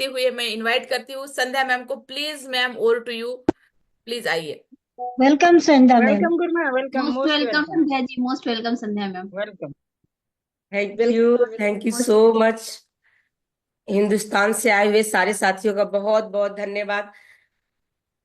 देखते हुए मैं इनवाइट करती हूँ संध्या मैम को। Please ma'am, over to you, please आइए। Welcome Sandhya ma'am. वेलकम गुरमा, welcome, most most welcome welcome. Sandhya ji, most welcome Sandhya ma'am. Welcome. Thank you so much. Hindustan से आए हुए सारे साथियों का बहुत बहुत धन्यवाद।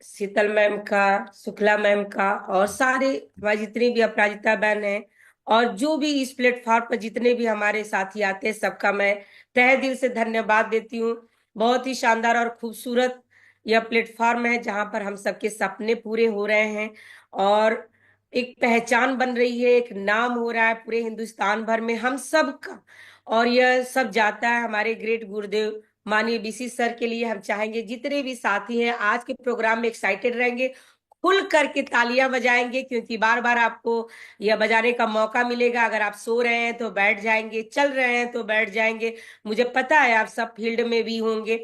शीतल मैम का, शुक्ला मैम का, और सारे हमारी जितनी भी अपराजिता बहन है, और जो भी इस प्लेटफॉर्म पर जितने भी हमारे साथी आते हैं, सबका मैं तहे दिल से धन्यवाद देती हूँ। बहुत ही शानदार और खूबसूरत यह प्लेटफॉर्म है जहाँ पर हम सबके सपने पूरे हो रहे हैं, और एक पहचान बन रही है, एक नाम हो रहा है पूरे हिंदुस्तान भर में हम सब का। और यह सब जाता है हमारे ग्रेट गुरुदेव माननीय बीसी सर के लिए। हम चाहेंगे जितने भी साथी हैं आज के प्रोग्राम में एक्साइटेड रहेंगे, खुल करके तालियां बजाएंगे, क्योंकि बार बार आपको यह बजाने का मौका मिलेगा। अगर आप सो रहे हैं तो बैठ जाएंगे, चल रहे हैं तो बैठ जाएंगे, मुझे पता है आप सब फील्ड में भी होंगे।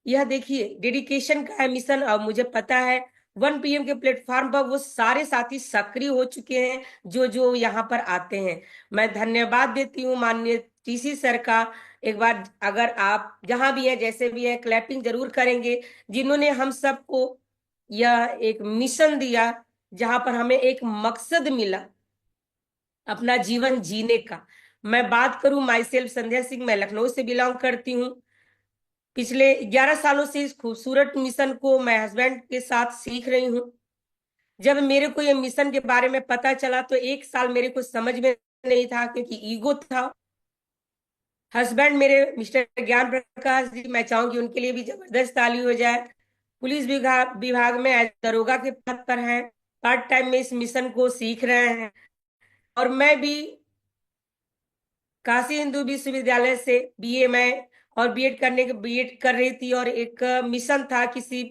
यह देखिए डेडिकेशन का है मिशन, और मुझे पता है 1 PM के प्लेटफॉर्म पर वो सारे साथी सक्रिय हो चुके हैं जो जो यहाँ पर आते हैं। मैं धन्यवाद देती हूँ माननीय टीसी सर का। एक बार अगर आप जहां भी हैं, जैसे भी हैं, क्लैपिंग जरूर करेंगे, जिन्होंने हम सबको यह एक मिशन दिया, जहां पर हमें एक मकसद मिला अपना जीवन जीने का। मैं बात करूं माई सेल्फ संध्या सिंह, मैं लखनऊ से बिलोंग करती हूँ। पिछले 11 सालों से इस खूबसूरत मिशन को मैं हस्बैंड के साथ सीख रही हूँ। जब मेरे को ये मिशन के बारे में पता चला तो 1 साल मेरे को समझ में नहीं था, क्योंकि ईगो था। हस्बैंड मेरे मिस्टर ज्ञान प्रकाश जी, मैं चाहूंगी उनके लिए भी जबरदस्त ताली हो जाए। पुलिस विभाग विभाग में एज दरोगा के पद पर हैं, पार्ट टाइम में इस मिशन को सीख रहे हैं। और मैं भी काशी हिंदू विश्वविद्यालय से बीए में और बीएड करने के बीएड कर रही थी, और एक मिशन था किसी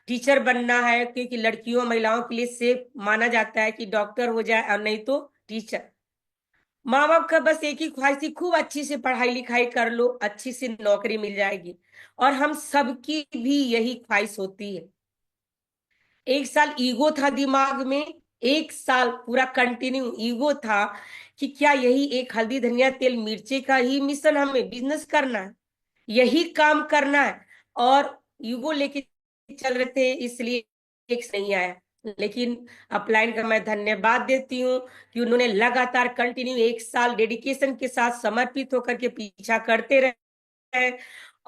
टीचर बनना है, क्योंकि लड़कियों महिलाओं के लिए सेफ माना जाता है कि डॉक्टर हो जाए और नहीं तो टीचर। माँ बाप का बस एक ही ख्वाहिश थी, खूब अच्छी से पढ़ाई लिखाई कर लो, अच्छी सी नौकरी मिल जाएगी। और हम सबकी भी यही ख्वाहिश होती है। 1 साल ईगो था दिमाग में, 1 साल पूरा कंटिन्यू ईगो था कि क्या यही एक हल्दी धनिया तेल मिर्ची का ही मिशन हमें बिजनेस करना है, यही काम करना है। और ईगो लेके चल रहे थे, इसलिए एक नहीं आया। लेकिन अपलाइन का मैं धन्यवाद देती हूँ कि उन्होंने लगातार कंटिन्यू 1 साल डेडिकेशन के साथ समर्पित होकर के पीछा करते रहे।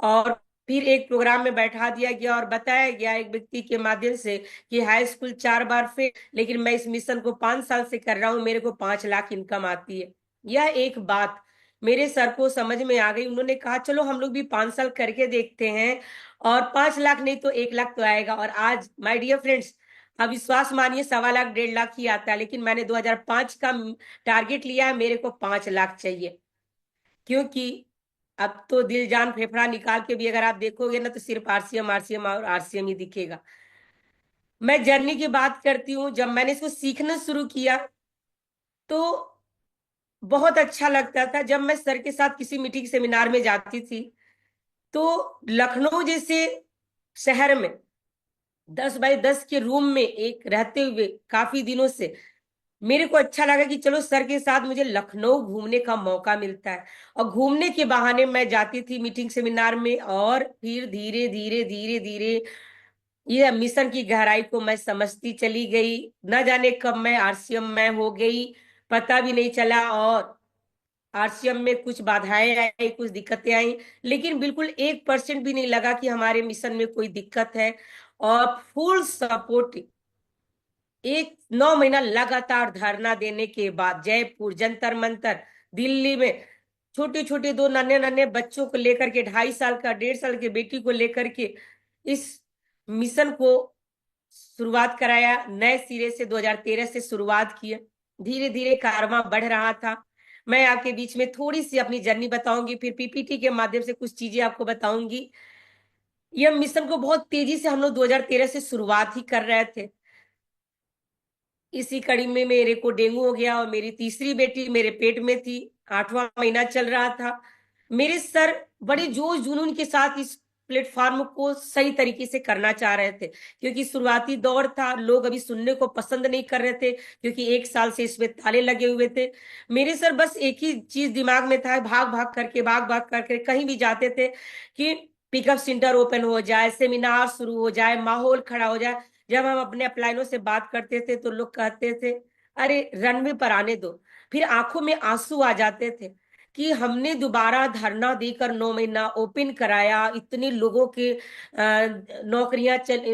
और फिर एक प्रोग्राम में बैठा दिया गया और बताया गया एक व्यक्ति के माध्यम से कि हाई स्कूल 4 बार फेल, लेकिन मैं इस मिशन को 5 साल से कर रहा हूँ, मेरे को 5 लाख इनकम आती है। यह एक बात मेरे सर को समझ में आ गई। उन्होंने कहा चलो हम लोग भी 5 साल करके देखते हैं, और 5 लाख नहीं तो 1 लाख तो आएगा। और आज माय डियर फ्रेंड्स, अब विश्वास मानिए 1.25 लाख 1.5 लाख ही आता है, लेकिन मैंने 2005 का टारगेट लिया है, मेरे को 5 लाख चाहिए। क्योंकि अब तो दिल जान फेफड़ा निकाल के भी अगर आप देखोगे ना, तो सिर्फ आरसीएम आरसीएम और आरसीएम ही दिखेगा। मैं जर्नी की बात करती हूँ, जब मैंने इसको सीखना शुरू किया तो बहुत अच्छा लगता था। जब मैं सर के साथ किसी मीटिंग सेमिनार में जाती थी, तो लखनऊ जैसे शहर में 10 बाई 10 के रूम में एक रहते हुए काफी दिनों से मेरे को अच्छा लगा कि चलो सर के साथ मुझे लखनऊ घूमने का मौका मिलता है। और घूमने के बहाने मैं जाती थी मीटिंग सेमिनार में, और फिर धीरे धीरे धीरे धीरे ये मिशन की गहराई को मैं समझती चली गई। न जाने कब मैं आरसीएम में हो गई, पता भी नहीं चला। और आरसीएम में कुछ बाधाएं आई, कुछ दिक्कतें आई, लेकिन बिल्कुल 1% भी नहीं लगा कि हमारे मिशन में कोई दिक्कत है। और फुल सपोर्ट, 9 महीना लगातार धरना देने के बाद जयपुर जंतर मंतर, दिल्ली में छोटे छोटे 2 नन्हे नन्हे बच्चों को लेकर के, 2.5 साल का 1.5 साल के बेटी को लेकर के इस मिशन को शुरुआत कराया। नए सिरे से 2013 से शुरुआत किया, धीरे धीरे कारवां बढ़ रहा था। मैं आपके बीच में थोड़ी सी अपनी जर्नी बताऊंगी, फिर पीपीटी के माध्यम से कुछ चीजें आपको बताऊंगी। यह मिशन को बहुत तेजी से हम लोग 2013 से शुरुआत ही कर रहे थे। इसी कड़ी में मेरे को डेंगू हो गया, और मेरी तीसरी बेटी मेरे पेट में थी, 8वां महीना चल रहा था। मेरे सर बड़े जोश जुनून के साथ इस प्लेटफॉर्म को सही तरीके से करना चाह रहे थे, क्योंकि शुरुआती दौर था, लोग अभी सुनने को पसंद नहीं कर रहे थे, क्योंकि 1 साल से इसमें ताले लगे हुए थे। मेरे सर बस एक ही चीज दिमाग में था, भाग भाग करके कहीं भी जाते थे कि पिकअप सेंटर ओपन हो जाए, सेमिनार शुरू हो जाए, माहौल खड़ा हो जाए। जब हम अपने अपलाइनों से बात करते थे तो लोग कहते थे अरे रनवे पर आने दो। फिर आंखों में आंसू आ जाते थे कि हमने दोबारा धरना देकर 9 महीना ओपन कराया, इतने लोगों के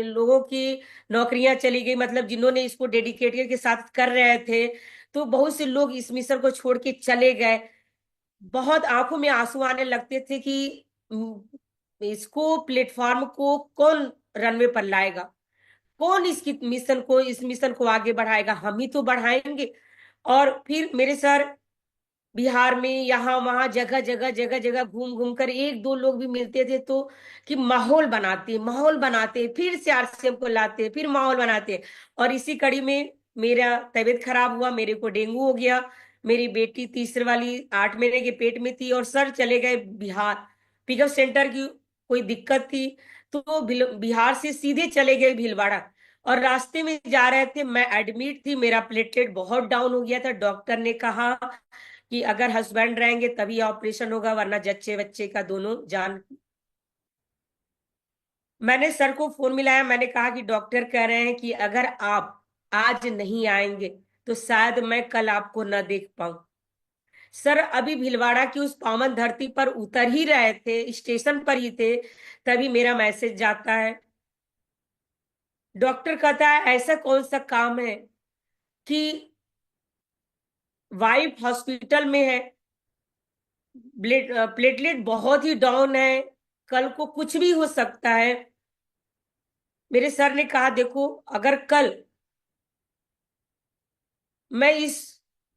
लोगों की नौकरियां चली गई, मतलब जिन्होंने इसको डेडिकेटेड के साथ कर रहे थे, तो बहुत से लोग इस मिशन को छोड़ के चले गए। बहुत आंखों में आंसू आने लगते थे कि इसको प्लेटफॉर्म को कौन रनवे पर लाएगा, कौन इस मिशन को आगे बढ़ाएगा, हम ही तो बढ़ाएंगे। और फिर मेरे सर बिहार में यहाँ वहां जगह जगह जगह जगह घूम घूम कर एक दो लोग भी मिलते थे तो कि माहौल बनाते, फिर से आरसीएम को लाते, फिर माहौल बनाते। और इसी कड़ी में मेरा तबीयत खराब हुआ, मेरे को डेंगू हो गया। मेरी बेटी तीसरे वाली 8 महीने के पेट में थी और सर चले गए बिहार, पिकअप सेंटर की कोई दिक्कत थी तो बिहार से सीधे चले गए भीलवाड़ा। और रास्ते में जा रहे थे, मैं एडमिट थी, मेरा प्लेटलेट बहुत डाउन हो गया था। डॉक्टर ने कहा कि अगर हस्बैंड रहेंगे तभी ऑपरेशन होगा, वरना जच्चे बच्चे का दोनों जान। मैंने सर को फोन मिलाया, मैंने कहा कि डॉक्टर कह रहे हैं कि अगर आप आज नहीं आएंगे तो शायद मैं कल आपको न देख पाऊं। सर अभी भीलवाड़ा की उस पावन धरती पर उतर ही रहे थे, स्टेशन पर ही थे, तभी मेरा मैसेज जाता है। डॉक्टर कहता है ऐसा कौन सा काम है कि वाइफ हॉस्पिटल में है, प्लेटलेट बहुत ही डाउन है, कल को कुछ भी हो सकता है। मेरे सर ने कहा देखो, अगर कल मैं इस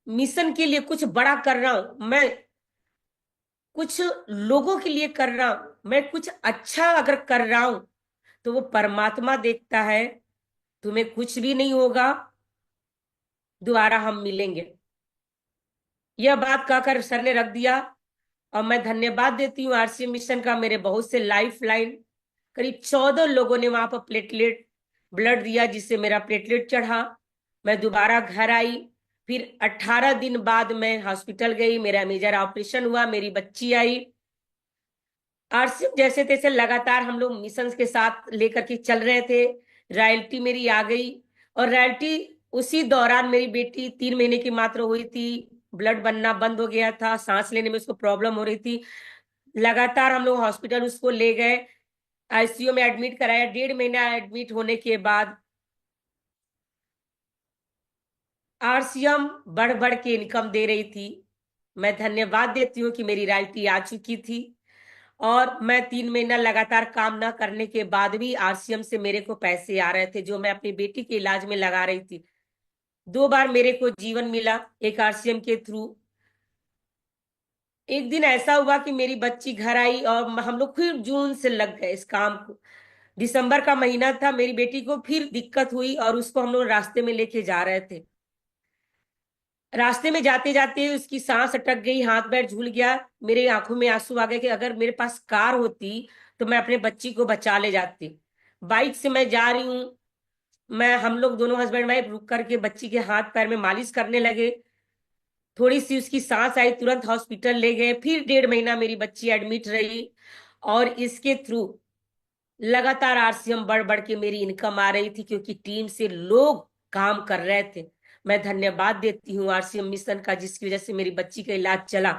मिशन के लिए कुछ बड़ा कर रहा हूं, मैं कुछ लोगों के लिए कर रहा हूं, मैं कुछ अच्छा अगर कर रहा हूं, तो वो परमात्मा देखता है, तुम्हें कुछ भी नहीं होगा, दोबारा हम मिलेंगे। यह बात कहकर सर ने रख दिया। और मैं धन्यवाद देती हूँ आरसीएम मिशन का, मेरे बहुत से लाइफ लाइन, करीब 14 लोगों ने वहां पर प्लेटलेट ब्लड दिया, जिससे मेरा प्लेटलेट चढ़ा। मैं दोबारा घर आई, फिर 18 दिन बाद मैं हॉस्पिटल गई, मेरा मेजर ऑपरेशन हुआ, मेरी बच्ची आई। आरसीएम जैसे तैसे लगातार हम लोग मिशन के साथ लेकर के चल रहे थे। रॉयल्टी मेरी आ गई, और रॉयल्टी उसी दौरान मेरी बेटी 3 महीने की मात्र हुई थी, ब्लड बनना बंद हो गया था, सांस लेने में उसको प्रॉब्लम हो रही थी। लगातार हम लोग हॉस्पिटल उसको ले गए, आईसीयू में एडमिट कराया। 1.5 महीना एडमिट होने के बाद आरसीएम बढ़ बढ़ के इनकम दे रही थी। मैं धन्यवाद देती हूँ कि मेरी रॉयल्टी आ चुकी थी। और मैं 3 महीना लगातार काम ना करने के बाद भी आरसीएम से मेरे को पैसे आ रहे थे, जो मैं अपनी बेटी के इलाज में लगा रही थी। 2 बार मेरे को जीवन मिला एक आरसीएम के थ्रू। एक दिन ऐसा हुआ कि मेरी बच्ची घर आई और हम लोग फिर जून से लग गए इस काम को। दिसंबर का महीना था, मेरी बेटी को फिर दिक्कत हुई और उसको हम लोग रास्ते में लेके जा रहे थे। रास्ते में जाते जाते उसकी सांस अटक गई, हाथ पैर झूल गया, मेरे आंखों में आंसू आ गए कि अगर मेरे पास कार होती तो मैं अपने बच्ची को बचा ले जाती। बाइक से मैं जा रही हूँ, हम लोग दोनों हस्बैंड वाइफ रुक करके बच्ची के हाथ पैर में मालिश करने लगे। थोड़ी सी उसकी सांस आई, तुरंत हॉस्पिटल ले गए। फिर 1.5 महीना मेरी बच्ची एडमिट रही, और इसके थ्रू लगातार आरसीएम बढ़ बढ़ के मेरी इनकम आ रही थी, क्योंकि टीम से लोग काम कर रहे थे। मैं धन्यवाद देती हूँ आरसीएम मिशन का, जिसकी वजह से मेरी बच्ची का इलाज चला।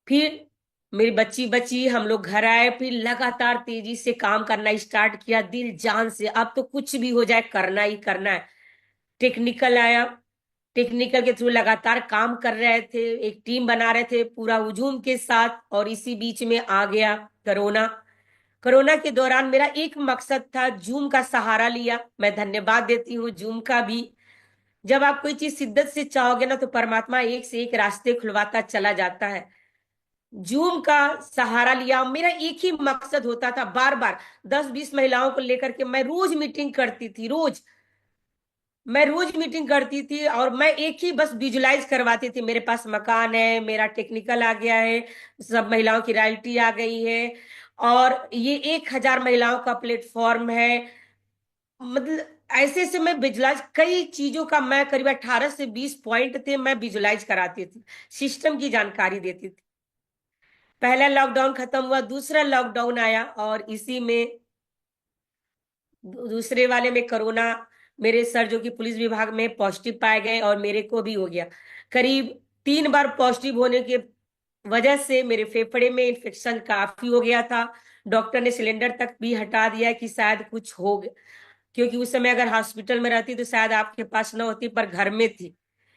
फिर मेरी बच्ची बची, हम लोग घर आए, फिर लगातार तेजी से काम करना स्टार्ट किया, दिल जान से। अब तो कुछ भी हो जाए करना ही करना है। टेक्निकल आया, टेक्निकल के थ्रू लगातार काम कर रहे थे, एक टीम बना रहे थे पूरा हुजूम के साथ। और इसी बीच में आ गया कोरोना। कोरोना के दौरान मेरा एक मकसद था, जूम का सहारा लिया। मैं धन्यवाद देती हूँ जूम का भी। जब आप कोई चीज शिद्दत से चाहोगे ना, तो परमात्मा एक से एक रास्ते खुलवाता चला जाता है। जूम का सहारा लिया, मेरा एक ही मकसद होता था, बार बार 10-20 महिलाओं को लेकर के मैं रोज मीटिंग करती थी, मैं रोज मीटिंग करती थी। और मैं एक ही बस विजुलाइज करवाती थी, मेरे पास मकान है, मेरा टेक्निकल आ गया है, सब महिलाओं की रॉयल्टी आ गई है, और ये 1,000 महिलाओं का प्लेटफॉर्म है। मतलब ऐसे ऐसे मैं विजुलाइज कई चीजों का, मैं करीब 18 से 20 पॉइंट थे, मैं विजुलाइज कराती थी, सिस्टम की जानकारी देती थी। पहला लॉकडाउन खत्म हुआ, दूसरा लॉकडाउन आया, और इसी में दूसरे वाले में कोरोना, मेरे सर जो कि पुलिस विभाग में पॉजिटिव पाए गए और मेरे को भी हो गया। करीब 3 बार पॉजिटिव होने के वजह से मेरे फेफड़े में इन्फेक्शन काफी हो गया था। डॉक्टर ने सिलेंडर तक भी हटा दिया कि शायद कुछ हो गया, क्योंकि उस समय अगर हॉस्पिटल में रहती तो शायद आपके पास न होती, पर घर में थी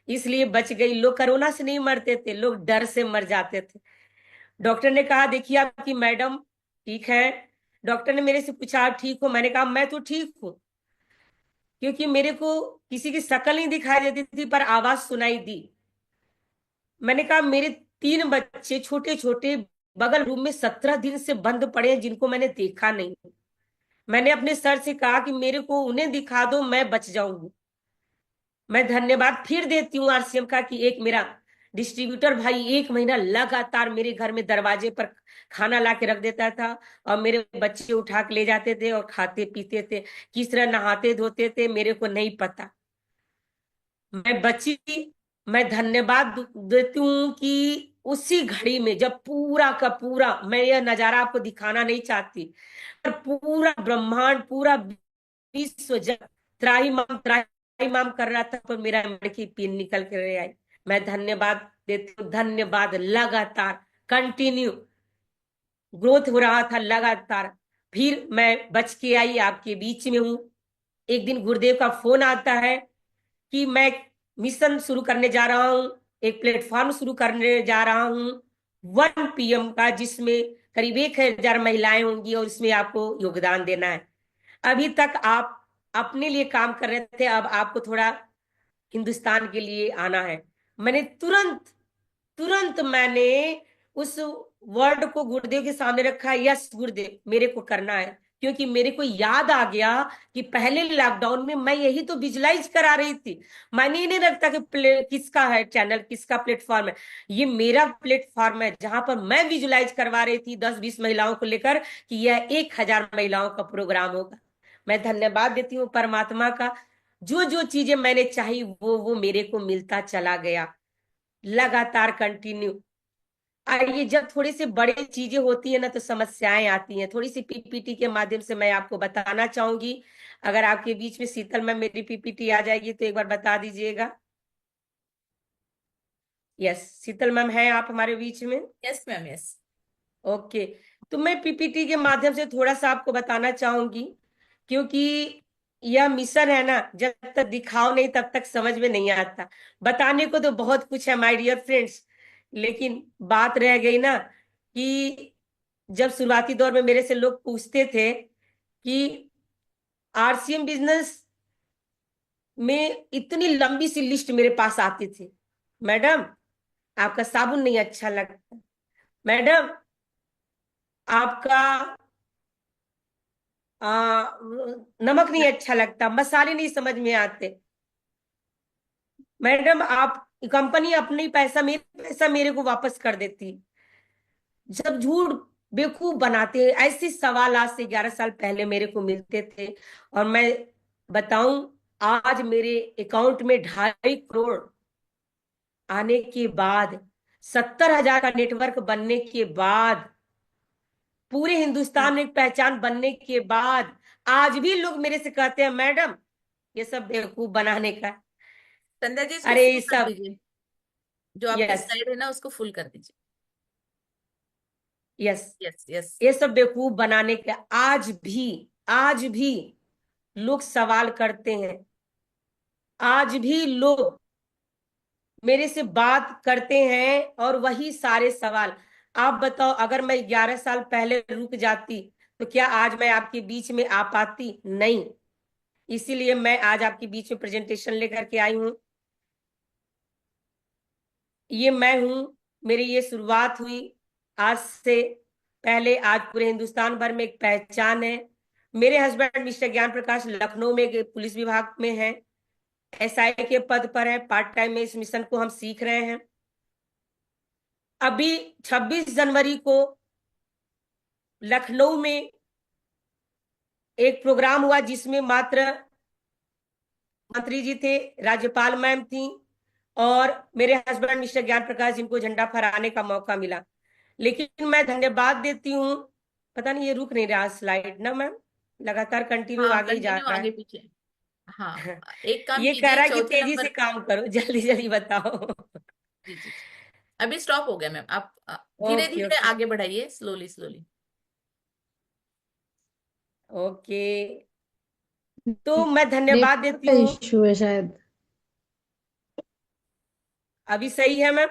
इसलिए बच गई। लोग कोरोना से नहीं मरते थे, लोग डर से मर जाते थे। डॉक्टर ने कहा देखिए आपकी मैडम ठीक है। डॉक्टर ने मेरे से पूछा आप ठीक हो? मैंने कहा मैं तो ठीक हूँ, क्योंकि मेरे को किसी की शक्ल नहीं दिखाई देती थी पर आवाज सुनाई दी। मैंने कहा मेरे 3 बच्चे छोटे छोटे बगल रूम में 17 दिन से बंद पड़े हैं, जिनको मैंने देखा नहीं। मैंने अपने सर से कहा कि मेरे को उन्हें दिखा दो, मैं बच जाऊंगी। मैं धन्यवाद फिर देती हूँ आरसीएम का कि एक मेरा डिस्ट्रीब्यूटर भाई 1 महीना लगातार मेरे घर में दरवाजे पर खाना ला के रख देता था, और मेरे बच्चे उठा के ले जाते थे और खाते पीते थे। किस तरह नहाते धोते थे मेरे को नहीं पता, मैं बची। मैं धन्यवाद देती हूँ कि उसी घड़ी में जब पूरा का पूरा, मैं यह नजारा आपको दिखाना नहीं चाहती, पर पूरा ब्रह्मांड पूरा विश्व जब त्राहिमाम कर रहा था, पर मेरा लड़की पिन निकल कर आई। मैं धन्यवाद देती हूँ, धन्यवाद। लगातार कंटिन्यू ग्रोथ हो रहा था लगातार। फिर मैं बच के आई, आपके बीच में हूँ। एक दिन गुरुदेव का फोन आता है कि मैं मिशन शुरू करने जा रहा हूँ, एक प्लेटफॉर्म शुरू करने जा रहा हूँ 1 PM का, जिसमें करीब 1,000 महिलाएं होंगी और इसमें आपको योगदान देना है। अभी तक आप अपने लिए काम कर रहे थे, अब आपको थोड़ा हिंदुस्तान के लिए आना है। मैंने तुरंत तुरंत मैंने उस वर्ड को गुरुदेव के सामने रखा, यस गुरुदेव मेरे को करना है। क्योंकि मेरे को याद आ गया कि पहले लॉकडाउन में मैं यही तो विजुलाइज करा रही थी। मैंने ही नहीं रखता कि किसका है चैनल, किसका प्लेटफॉर्म है। ये मेरा प्लेटफॉर्म है जहां पर मैं विजुलाइज करवा रही थी 10-20 महिलाओं को लेकर कि यह 1,000 महिलाओं का प्रोग्राम होगा। मैं धन्यवाद देती हूँ परमात्मा का, जो जो चीजें मैंने चाही वो मेरे को मिलता चला गया लगातार कंटिन्यू। ये जब थोड़ी सी बड़ी चीजें होती है ना तो समस्याएं आती हैं। थोड़ी सी पीपीटी के माध्यम से मैं आपको बताना चाहूंगी। अगर आपके बीच में शीतल मैम मेरी पीपीटी आ जाएगी तो एक बार बता दीजिएगा। यस, शीतल मैम है आप हमारे बीच में? Yes ma'am, yes. ओके, तो मैं पीपीटी के माध्यम से थोड़ा सा आपको बताना चाहूंगी, क्योंकि यह मिशन है ना, जब तक दिखाओ नहीं तब तक समझ में नहीं आता। बताने को तो बहुत कुछ है माय डियर फ्रेंड्स, लेकिन बात रह गई ना कि जब शुरुआती दौर में मेरे से लोग पूछते थे कि आरसीएम बिजनेस में इतनी लंबी सी लिस्ट मेरे पास आती थी, मैडम आपका साबुन नहीं अच्छा लगता, मैडम आपका नमक नहीं अच्छा लगता, मसाले नहीं समझ में आते, मैडम आप कंपनी अपनी पैसा मेरे को वापस कर देती। जब झूठ बेवकूफ बनाते हैं, ऐसे सवाल आज से 11 साल पहले मेरे को मिलते थे। और मैं बताऊं, आज मेरे अकाउंट में 2.5 करोड़ आने के बाद, 70,000 का नेटवर्क बनने के बाद, पूरे हिंदुस्तान में एक पहचान बनने के बाद, आज भी लोग मेरे से कहते हैं मैडम ये सब बेवकूफ बनाने का। संध्या जी, इसको अरे फुल ये कर सब, दीजिए। जो आपकी यस स्लाइड है ना, उसको फुल कर दीजिए। Yes, yes, yes. ये सब बेवकूफ बनाने का आज भी लोग सवाल करते हैं। आज भी लोग मेरे से बात करते हैं और वही सारे सवाल। आप बताओ, अगर मैं 11 साल पहले रुक जाती तो क्या आज मैं आपके बीच में आ पाती? नहीं। इसीलिए मैं आज आपके बीच में प्रेजेंटेशन लेकर के आई हूं। ये मैं हूं, मेरी ये शुरुआत हुई आज से पहले। आज पूरे हिंदुस्तान भर में एक पहचान है। मेरे हस्बैंड मिस्टर ज्ञान प्रकाश लखनऊ में एक पुलिस विभाग में हैं, एसआई के पद पर है। पार्ट टाइम में इस मिशन को हम सीख रहे हैं। अभी 26 जनवरी को लखनऊ में एक प्रोग्राम हुआ जिसमें मात्र मंत्री जी थे, राज्यपाल मैम थी और मेरे हस्बैंड मिस्टर ज्ञान प्रकाश, जिनको झंडा फहराने का मौका मिला। लेकिन मैं धन्यवाद देती हूँ। पता नहीं ये रुक नहीं रहा स्लाइड ना मैम, लगातार कंटिन्यू हाँ, आगे ही जा कंटिन्यू रहा आगे है। पीछे। हाँ, एक काम ये कह कीजिए रहा है कि चौथे तेजी से नंबर। काम करो, जल्दी जल्दी बताओ। जी जी जी। अभी स्टॉप हो गया मैम, आप धीरे ओके धीरे ओके आगे बढ़ाइए, स्लोली स्लोली। ओके। तो मैं धन्यवाद नेटवर्क देती का हूँ। इश्यू है शायद। अभी सही है मैम?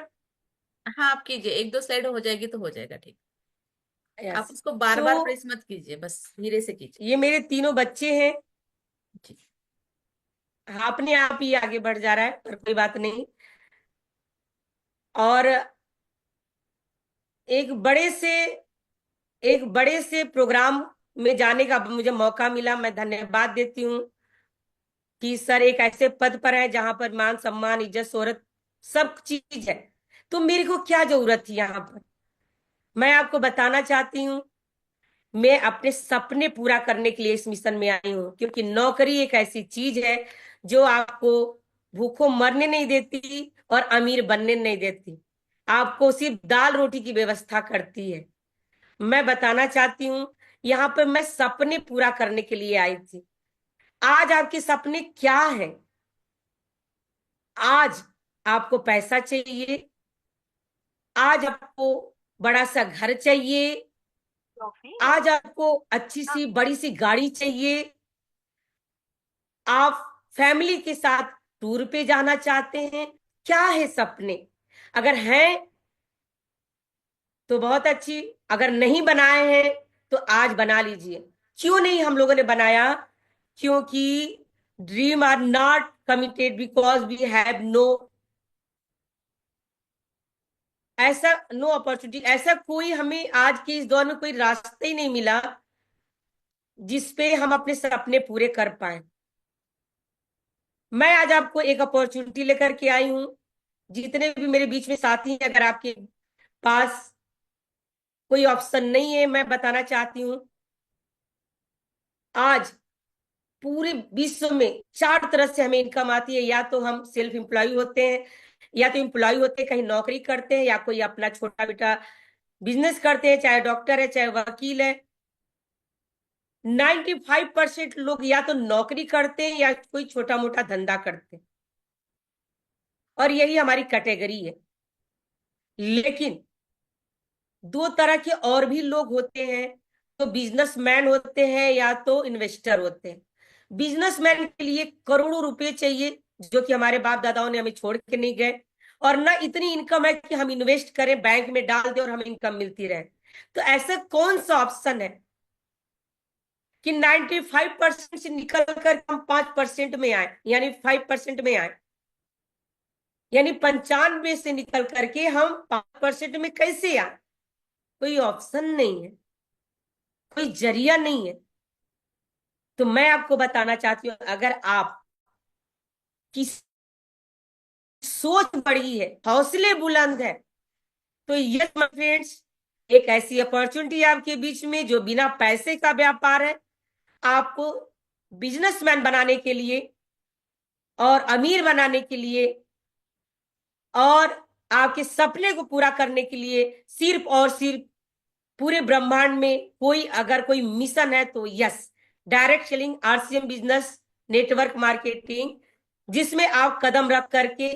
हाँ, आप कीजिए, एक दो स्लाइड हो जाएगी तो हो जाएगा ठीक। आप यस। उसको बार तो बार प्रेस मत कीजिए, बस धीरे से कीजिए। ये मेरे तीनों बच्चे हैं। जी। हाँ, अपने आप ही आगे बढ़ जा रहा है, पर कोई बात नहीं। और एक बड़े से एक बड़े से प्रोग्राम में जाने का मुझे मौका मिला। मैं धन्यवाद देती हूँ कि सर एक ऐसे पद पर है जहां पर मान सम्मान इज्जत शोहरत सब चीज है। तो मेरे को क्या जरूरत थी यहाँ पर? मैं आपको बताना चाहती हूँ, मैं अपने सपने पूरा करने के लिए इस मिशन में आई हूँ, क्योंकि नौकरी एक ऐसी चीज है जो आपको भूखों मरने नहीं देती और अमीर बनने नहीं देती, आपको सिर्फ दाल रोटी की व्यवस्था करती है। मैं बताना चाहती हूँ, यहाँ पर मैं सपने पूरा करने के लिए आई थी। आज आपके सपने क्या है? आज आपको पैसा चाहिए, आज आपको बड़ा सा घर चाहिए, आज आपको अच्छी सी बड़ी सी गाड़ी चाहिए, आप फैमिली के साथ टूर पे जाना चाहते हैं। क्या है सपने? अगर हैं तो बहुत अच्छी, अगर नहीं बनाए हैं तो आज बना लीजिए। क्यों नहीं हम लोगों ने बनाया? क्योंकि dream are not committed because we have no, ऐसा नो अपॉर्चुनिटी, ऐसा कोई हमें आज के इस दौर में कोई रास्ता ही नहीं मिला जिसपे हम अपने सपने पूरे कर पाए। मैं आज आपको एक अपॉर्चुनिटी लेकर के आई हूं। जितने भी मेरे बीच में साथी हैं, अगर आपके पास कोई ऑप्शन नहीं है, मैं बताना चाहती हूँ, आज पूरे विश्व में चार तरह से हमें इनकम आती है। या तो हम सेल्फ एम्प्लॉय होते हैं, या तो एम्प्लॉय होते हैं कहीं नौकरी करते हैं, या कोई अपना छोटा बेटा बिजनेस करते हैं, चाहे डॉक्टर है चाहे वकील है। 95% लोग या तो नौकरी करते हैं या कोई छोटा मोटा धंधा करते हैं, और यही हमारी कैटेगरी है। लेकिन दो तरह के और भी लोग होते हैं, तो बिजनेसमैन होते हैं या तो इन्वेस्टर होते हैं। बिजनेसमैन के लिए करोड़ों रुपए चाहिए, जो कि हमारे बाप दादाओं ने हमें छोड़ के नहीं गए, और ना इतनी इनकम है कि हम इन्वेस्ट करें, बैंक में डाल दें और हमें इनकम मिलती रहे। तो ऐसा कौन सा ऑप्शन है कि 95% से निकल कर हम 5% में आए, यानी 5% में आए, यानी 95 से निकल करके हम 5% में कैसे आए? कोई ऑप्शन नहीं है, कोई जरिया नहीं है। तो मैं आपको बताना चाहती हूँ, अगर आप की सोच बड़ी है, हौसले बुलंद है, तो यस माय फ्रेंड्स, एक ऐसी अपॉर्चुनिटी आपके बीच में जो बिना पैसे का व्यापार है, आपको बिजनेसमैन बनाने के लिए और अमीर बनाने के लिए और आपके सपने को पूरा करने के लिए सिर्फ और सिर्फ पूरे ब्रह्मांड में कोई अगर कोई मिशन है तो yes, direct selling RCM business network marketing, जिसमें आप कदम रख करके,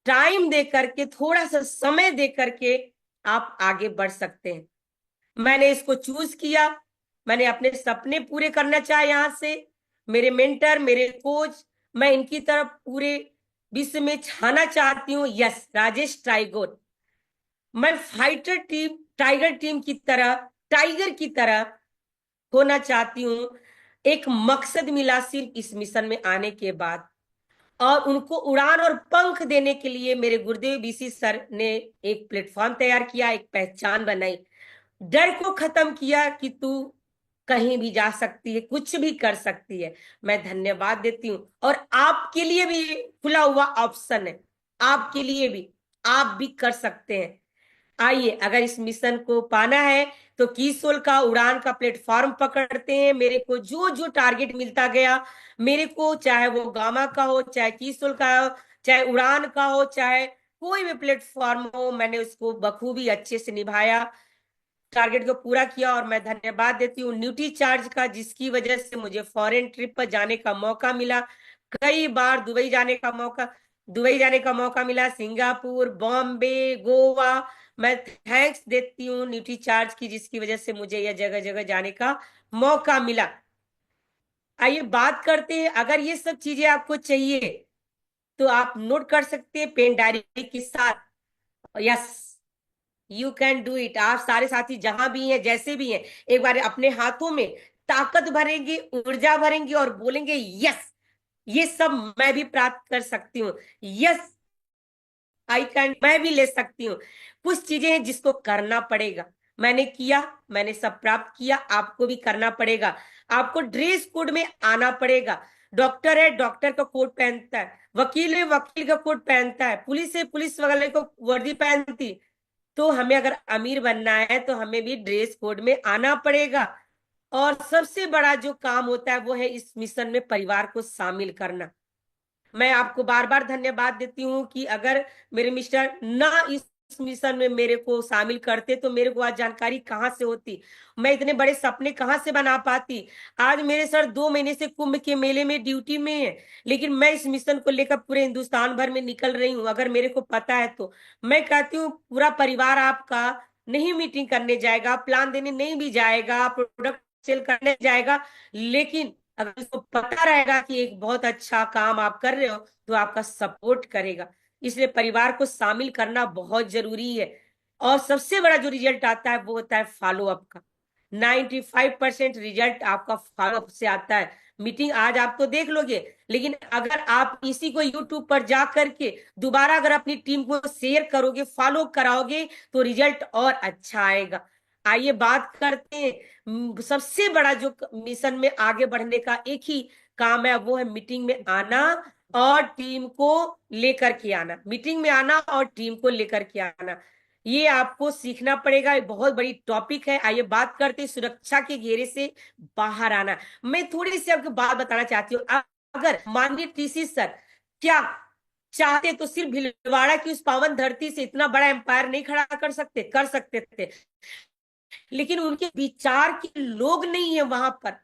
टाइम दे करके, थोड़ा सा समय दे करके आप आगे बढ़ सकते हैं। मैंने इसको चूज किया, मैंने अपने सपने पूरे करना चाहे। यहां से मेरे मेंटर, मेरे कोच, मैं इनकी तरफ पूरे विश्व में छाना चाहती हूँ। यस, राजेश टाइगोर, मैं फाइटर टीम, टाइगर टीम की तरह, टाइगर की तरह होना चाहती हूँ। एक मकसद मिला सिर्फ इस मिशन में आने के बाद, और उनको उड़ान और पंख देने के लिए मेरे गुरुदेव बीसी सर ने एक प्लेटफॉर्म तैयार किया, एक पहचान बनाई, डर को खत्म किया कि तू कहीं भी जा सकती है, कुछ भी कर सकती है। मैं धन्यवाद देती हूँ, और आपके लिए भी खुला हुआ ऑप्शन है, आपके लिए भी, आप भी कर सकते हैं। आइए, अगर इस मिशन को पाना है तो कीसोल का उड़ान का प्लेटफॉर्म पकड़ते हैं। मेरे को जो जो टारगेट मिलता गया, मेरे को चाहे वो गामा का हो, चाहे कीसोल का हो, चाहे उड़ान का हो, चाहे कोई भी प्लेटफॉर्म हो, मैंने उसको बखूबी अच्छे से निभाया। टारगेट को पूरा किया और मैं धन्यवाद देती हूँ न्यूट्री चार्ज का, जिसकी वजह से मुझे फॉरेन ट्रिप पर जाने का मौका मिला। कई बार दुबई जाने का मौका मिला, सिंगापुर, बॉम्बे, गोवा। मैं थैंक्स देती हूँ न्यूट्री चार्ज की, जिसकी वजह से मुझे यह जगह जगह जाने का मौका मिला। आइए बात करते हैं, अगर ये सब चीजें आपको चाहिए तो आप नोट कर सकते हैं पेन डायरी के साथ। Yes, you can do it. आप सारे साथी जहां भी हैं, जैसे भी हैं, एक बार अपने हाथों में ताकत भरेंगे, ऊर्जा भरेंगे और बोलेंगे यस, ये सब मैं भी प्राप्त कर सकती हूँ। यस आई कैन, मैं भी ले सकती हूँ। कुछ चीजें हैं जिसको करना पड़ेगा। मैंने किया, मैंने सब प्राप्त किया, आपको भी करना पड़ेगा। आपको ड्रेस कोड में आना पड़ेगा। डॉक्टर है, डॉक्टर का कोट पहनता है। वकील है, वकील का कोट पहनता है। पुलिस है, पुलिस वाले को वर्दी पहनती। तो हमें अगर अमीर बनना है तो हमें भी ड्रेस कोड में आना पड़ेगा। और सबसे बड़ा जो काम होता है वो है इस मिशन में परिवार को शामिल करना। मैं आपको बार बार धन्यवाद देती हूँ कि अगर मेरे मिस्टर ना इस मिशन में मेरे को शामिल करते तो मेरे को आज जानकारी कहाँ से होती, मैं इतने बड़े सपने कहाँ से बना पाती। आज मेरे सर 2 महीने से कुंभ के मेले में ड्यूटी में है, लेकिन मैं इस मिशन को लेकर पूरे हिंदुस्तान भर में निकल रही हूँ। अगर मेरे को पता है तो मैं कहती हूँ पूरा परिवार आपका नहीं मीटिंग करने जाएगा, प्लान देने नहीं भी जाएगा, प्रोडक्ट सेल करने जाएगा, लेकिन अगर उसको पता रहेगा कि एक बहुत अच्छा काम आप कर रहे हो तो आपका सपोर्ट करेगा। इसलिए परिवार को शामिल करना बहुत जरूरी है। और सबसे बड़ा जो रिजल्ट आता है वो होता है फॉलो अप का। 95% रिजल्ट आपका फॉलो अप से आता है। मीटिंग आज आप तो देख लोगे, लेकिन अगर आप इसी को यूट्यूब पर जा करके दोबारा अगर अपनी टीम को शेयर करोगे, फॉलो कराओगे, तो रिजल्ट और अच्छा आएगा। आइए बात करते हैं, सबसे बड़ा जो मिशन में आगे बढ़ने का एक ही काम है वो है मीटिंग में आना और टीम को लेकर के आना। मीटिंग में आना और टीम को लेकर के आना, ये आपको सीखना पड़ेगा। ये बहुत बड़ी टॉपिक है। आइए बात करते हैं सुरक्षा के घेरे से बाहर आना। मैं थोड़ी सी आपको बात बताना चाहती हूँ। अगर माननीय टीसी सर क्या चाहते तो सिर्फ भीलवाड़ा की उस पावन धरती से इतना बड़ा एम्पायर नहीं खड़ा कर सकते? कर सकते थे, लेकिन उनके विचार के लोग नहीं है वहां पर।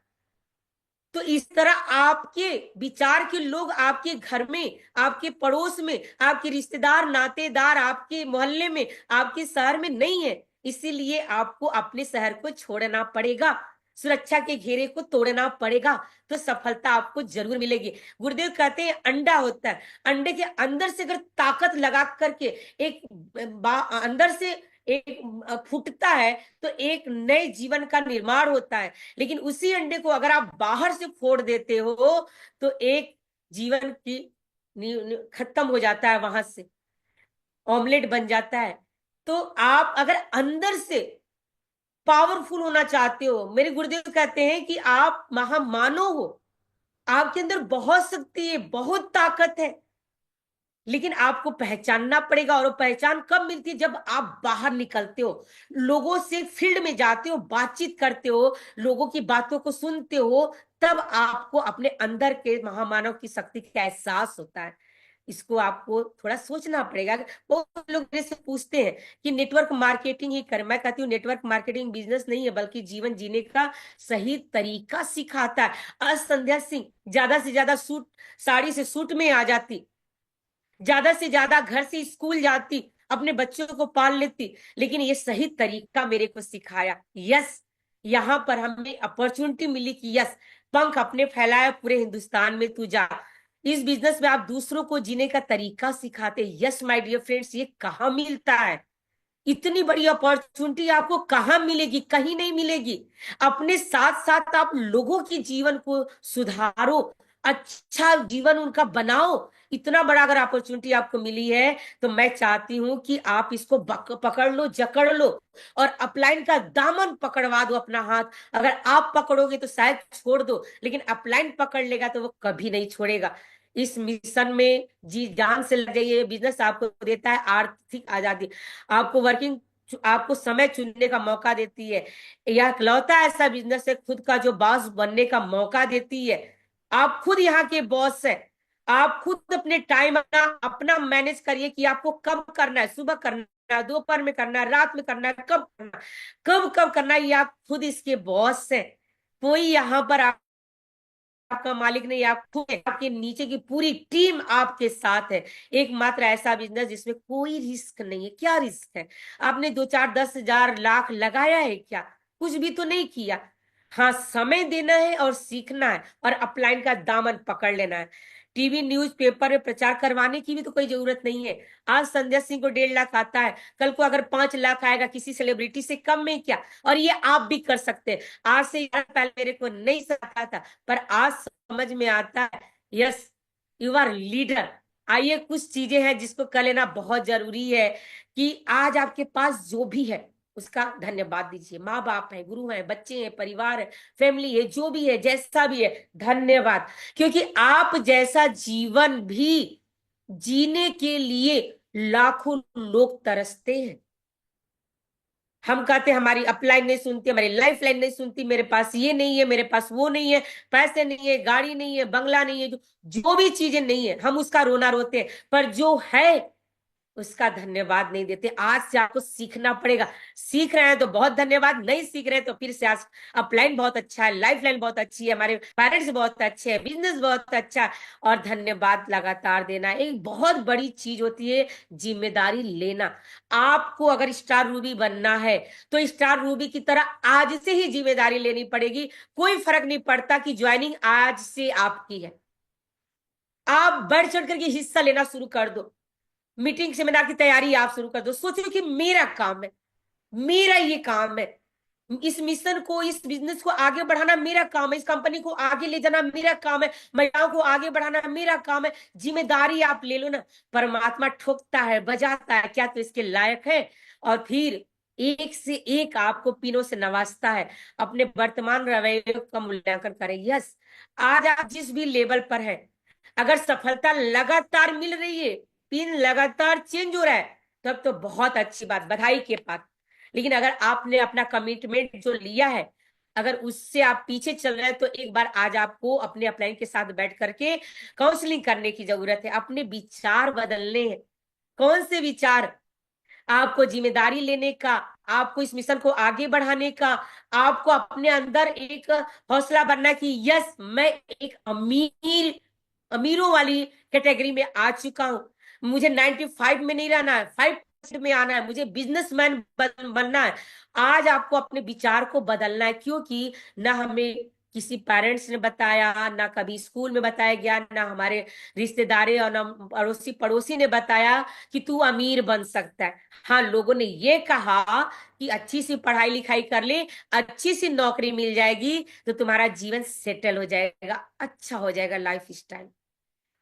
तो इस तरह आपके विचार के लोग आपके घर में, आपके पड़ोस में, आपके रिश्तेदार नातेदार, आपके मोहल्ले में, आपके शहर में नहीं है। इसीलिए आपको अपने शहर को छोड़ना पड़ेगा, सुरक्षा के घेरे को तोड़ना पड़ेगा, तो सफलता आपको जरूर मिलेगी। गुरुदेव कहते हैं अंडा होता है, अंडे के अंदर से अगर ताकत लगा करके एक अंदर से एक फूटता है तो एक नए जीवन का निर्माण होता है। लेकिन उसी अंडे को अगर आप बाहर से फोड़ देते हो तो एक जीवन की खत्म हो जाता है, वहां से ऑमलेट बन जाता है। तो आप अगर अंदर से पावरफुल होना चाहते हो, मेरे गुरुदेव कहते हैं कि आप महामानव हो, आपके अंदर बहुत शक्ति है, बहुत ताकत है, लेकिन आपको पहचानना पड़ेगा। और वो पहचान कब मिलती है? जब आप बाहर निकलते हो, लोगों से फील्ड में जाते हो, बातचीत करते हो, लोगों की बातों को सुनते हो, तब आपको अपने अंदर के महामानव की शक्ति का एहसास होता है। इसको आपको थोड़ा सोचना पड़ेगा। बहुत लोग मेरे से पूछते हैं कि नेटवर्क मार्केटिंग ही कर। मैं कहती हूँ नेटवर्क मार्केटिंग बिजनेस नहीं है, बल्कि जीवन जीने का सही तरीका सिखाता है। आज संध्या सिंह ज्यादा से ज्यादा सूट साड़ी से सूट में आ जाती, ज्यादा से ज्यादा घर से स्कूल जाती, अपने बच्चों को पाल लेती, लेकिन ये सही तरीका मेरे को सिखाया। यस, यहाँ पर हमें अपॉर्चुनिटी मिली कि यस, पंख अपने फैलाए, पूरे हिंदुस्तान में तू जा। इस बिजनेस में आप दूसरों को जीने का तरीका सिखाते। यस माय डियर फ्रेंड्स, ये कहाँ मिलता है? इतनी बड़ी अपॉर्चुनिटी आपको कहाँ मिलेगी? कहीं नहीं मिलेगी। अपने साथ साथ आप लोगों के जीवन को सुधारो, अच्छा जीवन उनका बनाओ। इतना बड़ा अगर अपॉर्चुनिटी आपको मिली है तो मैं चाहती हूं कि आप इसको पकड़ लो, जकड़ लो और अपलाइन का दामन पकड़वा दो अपना हाथ। अगर आप पकड़ोगे तो शायद छोड़ दो, लेकिन अपलाइन पकड़ लेगा तो वो कभी नहीं छोड़ेगा। इस मिशन में जी जान से लग जाइए। बिजनेस आपको देता है आर्थिक आजादी, आपको वर्किंग, आपको समय चुनने का मौका देती है। यह इकलौता ऐसा बिजनेस है खुद का जो बॉस बनने का मौका देती है। आप खुद यहाँ के बॉस है। आप खुद अपने टाइम अपना अपना मैनेज करिए कि आपको कब करना है। सुबह करना है, दोपहर में करना है, रात में करना है, कब करना है, कब कब करना है, ये आप खुद इसके बॉस हैं। कोई यहाँ पर आपका मालिक नहीं, आप खुद हैं। आपके नीचे की पूरी टीम आपके साथ है। एकमात्र ऐसा बिजनेस जिसमें कोई रिस्क नहीं है। क्या रिस्क है? आपने 2 4 10 हजार लाख लगाया है क्या? कुछ भी तो नहीं किया। हाँ, समय देना है और सीखना है और अपलाइन का दामन पकड़ लेना है। टीवी न्यूज पेपर में प्रचार करवाने की भी तो कोई जरूरत नहीं है। आज संध्या सिंह को 1.5 लाख आता है, कल को अगर 5 लाख आएगा किसी सेलिब्रिटी से, कम में क्या। और ये आप भी कर सकते हैं। आज से पहले मेरे को नहीं आता था, पर आज समझ में आता है। Yes, you are leader. आइए, कुछ चीजें हैं जिसको कर लेना बहुत जरूरी है कि आज आपके पास जो भी है उसका धन्यवाद दीजिए। माँ बाप है, गुरु है, बच्चे हैं, परिवार है, फैमिली है, जो भी है, जैसा भी है, धन्यवाद। क्योंकि आप जैसा जीवन भी जीने के लिए लाखों लोग तरसते हैं। हम कहते हैं हमारी अपलाइन नहीं सुनती, हमारी लाइफ लाइन नहीं सुनती, मेरे पास ये नहीं है, मेरे पास वो नहीं है, पैसे नहीं है, गाड़ी नहीं है, बंगला नहीं है, जो भी चीजें नहीं है हम उसका रोना रोते हैं। पर जो है उसका धन्यवाद नहीं देते। आज से आपको सीखना पड़ेगा। सीख रहे हैं तो बहुत धन्यवाद, नहीं सीख रहे हैं तो फिर से आज अपलाइन बहुत अच्छा है, लाइफ लाइन बहुत अच्छी है, हमारे पेरेंट्स बहुत अच्छे हैं, बिजनेस बहुत अच्छा है। और धन्यवाद लगातार देना एक बहुत बड़ी चीज होती है। जिम्मेदारी लेना। आपको अगर स्टार रूबी बनना है तो स्टार रूबी की तरह आज से ही जिम्मेदारी लेनी पड़ेगी। कोई फर्क नहीं पड़ता कि ज्वाइनिंग आज से आपकी है। आप बढ़ चढ़ करके हिस्सा लेना शुरू कर दो। मीटिंग सेमिनार की तैयारी आप शुरू कर दो। सोचो कि मेरा काम है, मेरा ये काम है, इस मिशन को, इस बिजनेस को आगे बढ़ाना मेरा काम है, इस कंपनी को आगे ले जाना मेरा काम है, महिलाओं को आगे बढ़ाना मेरा काम है। जिम्मेदारी आप ले लो ना। परमात्मा ठोकता है, बजाता है, क्या तो इसके लायक है। और फिर एक से एक आपको पिनों से नवाजता है। अपने वर्तमान रवैये का मूल्यांकन करें। यस, आज आप जिस भी लेवल पर है, अगर सफलता लगातार मिल रही है, पिन लगातार चेंज हो रहा है, तब तो बहुत अच्छी बात, बधाई के पात्र। लेकिन अगर आपने अपना कमिटमेंट जो लिया है, अगर उससे आप पीछे चल रहे हैं, तो एक बार आज आपको अपने अपलाइन के साथ बैठ करके काउंसलिंग करने की जरूरत है। अपने विचार बदलने हैं। कौन से विचार? आपको जिम्मेदारी लेने का, आपको इस मिशन को आगे बढ़ाने का, आपको अपने अंदर एक हौसला बनना कि यस, मैं एक अमीरों वाली कैटेगरी में आ चुका हूं। मुझे 95 में नहीं रहना है, 5% में आना है, मुझे बिजनेसमैन बनना है। आज आपको अपने विचार को बदलना है। क्योंकि ना हमें किसी पेरेंट्स ने बताया, ना कभी स्कूल में बताया गया, ना हमारे रिश्तेदार और ना अड़ोसी पड़ोसी ने बताया कि तू अमीर बन सकता है। हाँ, लोगों ने ये कहा कि अच्छी सी पढ़ाई लिखाई कर ले, अच्छी सी नौकरी मिल जाएगी तो तुम्हारा जीवन सेटल हो जाएगा, अच्छा हो जाएगा लाइफ स्टाइल।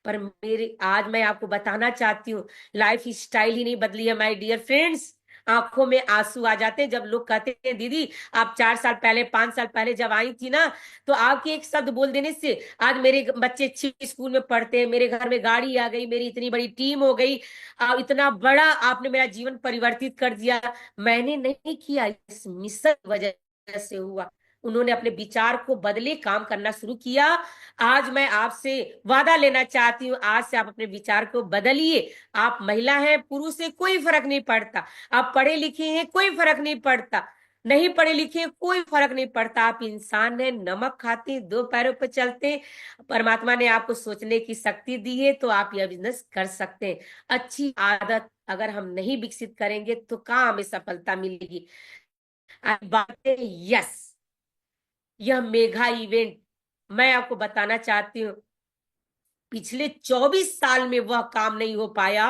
पर मेरे आज मैं आपको बताना चाहती हूँ, लाइफ स्टाइल ही नहीं बदली है माय डियर फ्रेंड्स। आंखों में आंसू आ जाते हैं जब लोग कहते हैं दीदी आप 4 साल पहले 5 साल पहले जब आई थी ना, तो आपके एक शब्द बोल देने से आज मेरे बच्चे अच्छी स्कूल में पढ़ते हैं, मेरे घर में गाड़ी आ गई, मेरी इतनी बड़ी टीम हो गई, इतना बड़ा आपने मेरा जीवन परिवर्तित कर दिया। मैंने नहीं किया, इस मिशन की वजह से हुआ। उन्होंने अपने विचार को बदले, काम करना शुरू किया। आज मैं आपसे वादा लेना चाहती हूँ, आज से आप अपने विचार को बदलिए। आप महिला हैं, पुरुष है, कोई फर्क नहीं पड़ता। आप पढ़े लिखे हैं, कोई फर्क नहीं पड़ता। नहीं पढ़े लिखे हैं, कोई फर्क नहीं पड़ता। आप इंसान हैं, नमक खाते हैं, 2 पैरों पर चलते हैं। परमात्मा ने आपको सोचने की शक्ति दी है, तो आप यह बिजनेस कर सकते हैं। अच्छी आदत अगर हम नहीं विकसित करेंगे तो कहाँ हमें सफलता मिलेगी। बात है यस, यह मेगा इवेंट मैं आपको बताना चाहती हूँ, पिछले 24 साल में वह काम नहीं हो पाया